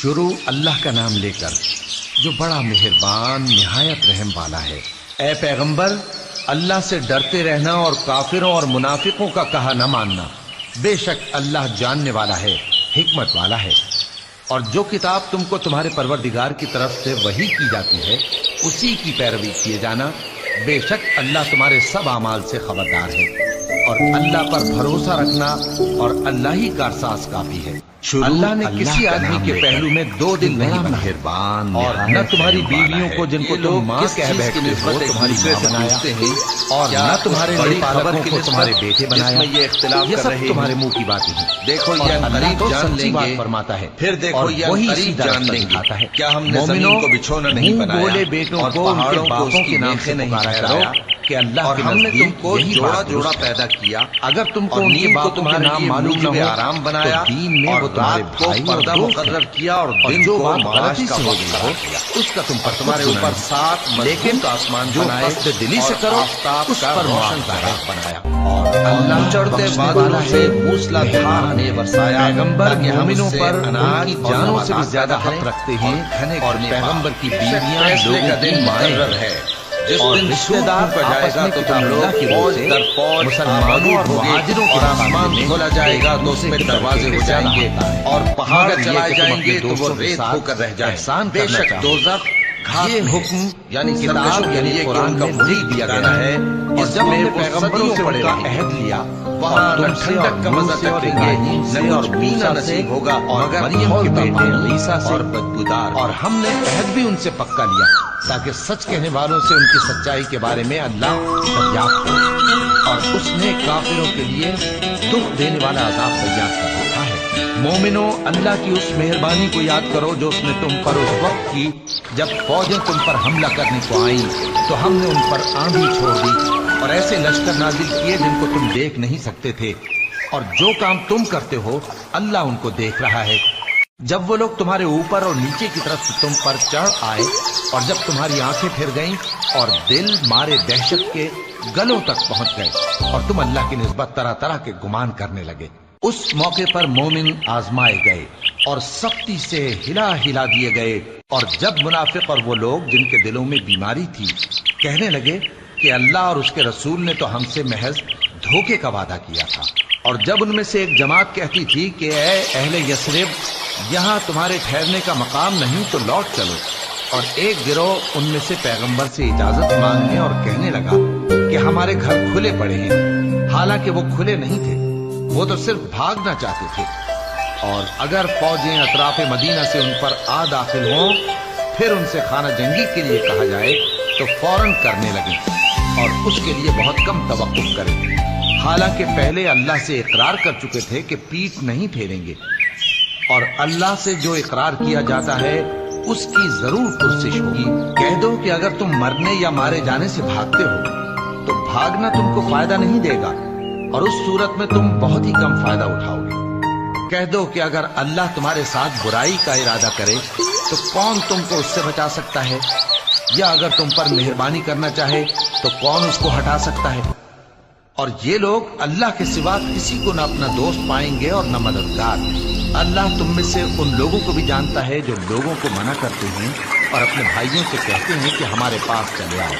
شروع اللہ کا نام لے کر جو بڑا مہربان نہایت رحم والا ہے۔ اے پیغمبر، اللہ سے ڈرتے رہنا اور کافروں اور منافقوں کا کہا نہ ماننا۔ بے شک اللہ جاننے والا ہے، حکمت والا ہے۔ اور جو کتاب تم کو تمہارے پروردگار کی طرف سے وحی کی جاتی ہے اسی کی پیروی کیے جانا۔ بے شک اللہ تمہارے سب اعمال سے خبردار ہے۔ اور اللہ پر بھروسہ رکھنا اور اللہ ہی کارساز کافی ہے۔ اللہ نے کسی آدمی کے پہلو میں دو دل نہیں مہربان اور نہ تمہاری بیویوں کو جن کو تم ماں کہہ بیٹھتے ہو تمہاری ماں بنایا، اور نہ تمہارے پالکوں کو تمہارے بیٹے بنایا۔ یہ سب تمہارے منہ کی باتیں ہیں۔ دیکھو یہ اللہ تو جان سچی لیں بات گے، فرماتا ہے، پھر دیکھو یہ وہی قریب سیدھا جان راستہ لیں دکھاتا گے۔ ہے۔ کیا ہم نے مومنوں، زمین کو بچھونا نہیں منہ بنایا بولے بیٹوں اور کو ان کے پہاڑوں کو باپوں اس کے کی نام سے میخیں نہیں پکارا ٹھہرایا کرو کہ اللہ اور کے ہم نے تم نزدیک کو یہی جوڑا بات جوڑا درست ہے۔ پیدا کیا اگر تم کو اور ان کے نیم کو باپوں کے تمہارے نام لیے معلوم نہ موجب ہو آرام بنایا تو دین میں اور وہ تمہارے رات کو بھائی اور پردہ دوست مقرر ہیں۔ کیا اور اور دن جو کو بات معاش غلطی کا سے ہو وقت گئی قرار ہو دیا۔ اس کا تم پر تمہارے خود گناہ اوپر نہیں۔ 7 لیکن مضبوط آسمان جو بنائے قصد دلی سے اور کرو آفتاب اس کا پر روشن معاوضہ طرح ہے۔ بنایا اور اللہ چڑھتے بخشنے بادلوں والا سے ہے، موسلا دھار مہربان نے ہے۔ برسایا پیغمبر تاکہ ہم مومنوں اس سے پر ان اناج کی اور جانوں سے بھی نباتات زیادہ پیدا حق کریں رکھتے ہیں، گھنے اور گھنے پیغمبر کی باغ۔ بیویاں فیصلے لوگوں کا کی دن مائیں مقرر ہیں۔ ہے جس اور دن رشتہ سود دار پھونکا جائے آپس گا میں تو کتاب تم اللہ لوگ کی فوج روح سے در فوج مسلمانوں اور ہوگے مہاجروں کے اور مقابلے آسمان میں کھولا جائے گا تو اس ایک میں دوسرے دروازے کے ہو جائیں زیادہ گے ہوتا ہے۔ اور پہاڑ مگر یہ چلائے کہ تم جائیں اپنے گے تو وہ دوستوں کے ریت ساتھ ہو کر رہ جائیں۔ احسان بے کرنا شک چاہو۔ دوزخ گھات یہ میں ہے، حکم یعنی کتاب سرکشوں کے یعنی لیے کہ قرآن ان کا میں وہی لکھ دیا ٹھکانہ گیا ہے اور اس جب ہم میں نے وہ پیغمبروں صدیوں سے ان پڑے کا رہیں گے۔ عہد لیا وہاں اور نہ تم سے اور ٹھنڈک کا نوح مزہ سے اور چکھیں گے ابراہیم نہ سے اور کچھ پینا موسیٰ سے نصیب ہوگا اور مگر مریم کے کھولتا بیٹے پانی عیسیٰ سے اور بدبودار۔ اور ہم نے عہد بھی ان سے پکا لیا تاکہ سچ کہنے والوں سے ان کی سچائی کے بارے میں اللہ دریافت کرے، اور اس نے کافروں کے لیے دکھ دینے والا عذاب تیار کر رکھا ہے۔ مومنوں، اللہ کی اس مہربانی کو یاد کرو جو اس نے تم پر اس وقت کی جب فوجیں تم پر حملہ کرنے کو آئیں تو ہم نے ان پر آندھی چھوڑ دی اور ایسے لشکر نازل کیے جن کو تم دیکھ نہیں سکتے تھے، اور جو کام تم کرتے ہو اللہ ان کو دیکھ رہا ہے۔ جب وہ لوگ تمہارے اوپر اور نیچے کی طرف سے تم پر چڑھ آئے اور جب تمہاری آنکھیں پھر گئیں اور دل مارے دہشت کے گلوں تک پہنچ گئے اور تم اللہ کی نسبت طرح طرح کے گمان کرنے لگے، اس موقع پر مومن آزمائے گئے اور سختی سے ہلا ہلا دیے گئے۔ اور جب منافق اور وہ لوگ جن کے دلوں میں بیماری تھی کہنے لگے کہ اللہ اور اس کے رسول نے تو ہم سے محض دھوکے کا وعدہ کیا تھا، اور جب ان میں سے ایک جماعت کہتی تھی کہ اے اہل یثرب، یہاں تمہارے ٹھہرنے کا مقام نہیں تو لوٹ چلو، اور ایک گروہ ان میں سے پیغمبر سے اجازت مانگنے اور کہنے لگا کہ ہمارے گھر کھلے پڑے ہیں، حالانکہ وہ کھلے نہیں تھے، وہ تو صرف بھاگنا چاہتے تھے۔ اور اگر فوجیں اطراف مدینہ سے ان پر آ داخل ہوں پھر ان سے خانہ جنگی کے لیے کہا جائے تو فوراً کرنے لگیں اور اس کے لیے بہت کم توقف کریں، حالانکہ پہلے اللہ سے اقرار کر چکے تھے کہ پیٹھ نہیں پھیریں گے، اور اللہ سے جو اقرار کیا جاتا ہے اس کی ضرور پرسش ہوگی۔ کہہ دو کہ اگر تم مرنے یا مارے جانے سے بھاگتے ہو تو بھاگنا تم کو فائدہ نہیں دے گا، اور اس صورت میں تم بہت ہی کم فائدہ اٹھاؤ گے۔ کہہ دو کہ اگر اللہ تمہارے ساتھ برائی کا ارادہ کرے تو کون تم کو اس سے بچا سکتا ہے، یا اگر تم پر مہربانی کرنا چاہے تو کون اس کو ہٹا سکتا ہے؟ اور یہ لوگ اللہ کے سوا کسی کو نہ اپنا دوست پائیں گے اور نہ مددگار۔ اللہ تم میں سے ان لوگوں کو بھی جانتا ہے جو لوگوں کو منع کرتے ہیں اور اپنے بھائیوں سے کہتے ہیں کہ ہمارے پاس چلے آؤ،